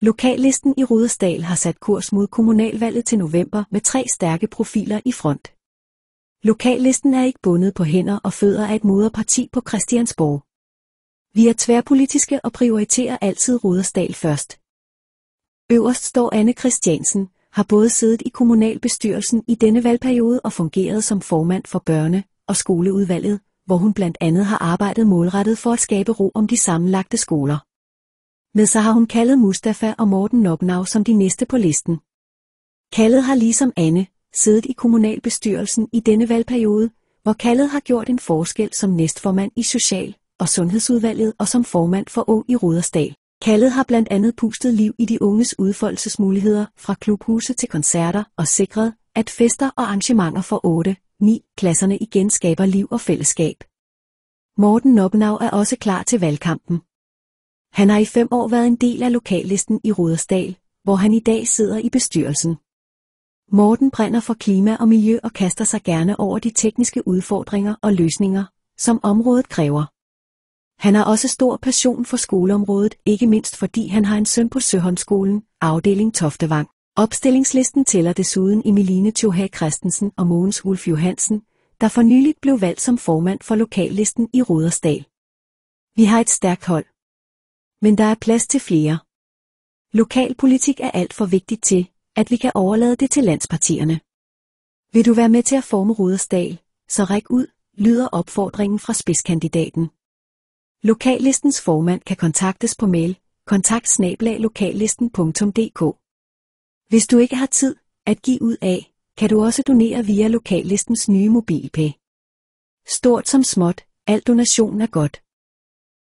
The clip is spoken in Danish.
Lokallisten i Rudersdal har sat kurs mod kommunalvalget til november med 3 stærke profiler i front. Lokallisten er ikke bundet på hænder og fødder af et moderparti på Christiansborg. Vi er tværpolitiske og prioriterer altid Rudersdal først. Øverst står Anne Christiansen, har både siddet i kommunalbestyrelsen i denne valgperiode og fungeret som formand for børne- og skoleudvalget, hvor hun blandt andet har arbejdet målrettet for at skabe ro om de sammenlagte skoler. Med sig har hun kaldet Mustafa og Morten Nobnau som de næste på listen. Kaldet har ligesom Anne siddet i kommunalbestyrelsen i denne valgperiode, hvor Kaldet har gjort en forskel som næstformand i Social- og Sundhedsudvalget og som formand for Ung i Rudersdal. Kaldet har blandt andet pustet liv i de unges udfoldelsesmuligheder fra klubhuse til koncerter og sikret, at fester og arrangementer for 8-9 klasserne igen skaber liv og fællesskab. Morten Nobnau er også klar til valgkampen. Han har i 5 år været en del af lokallisten i Rudersdal, hvor han i dag sidder i bestyrelsen. Morten brænder for klima og miljø og kaster sig gerne over de tekniske udfordringer og løsninger, som området kræver. Han har også stor passion for skoleområdet, ikke mindst fordi han har en søn på Søholmskolen, afdeling Toftevang. Opstillingslisten tæller desuden Emiline Tjoha Christensen og Mogens Wulf Johansen, der for nyligt blev valgt som formand for lokallisten i Rudersdal. Vi har et stærkt hold. Men der er plads til flere. Lokalpolitik er alt for vigtigt til, at vi kan overlade det til landspartierne. Vil du være med til at forme Rudersdal, så ræk ud, lyder opfordringen fra spidskandidaten. Lokallistens formand kan kontaktes på mail kontakt@lokallisten.dk. Hvis du ikke har tid at give ud af, kan du også donere via lokallistens nye MobilePay. Stort som småt, al donation er godt.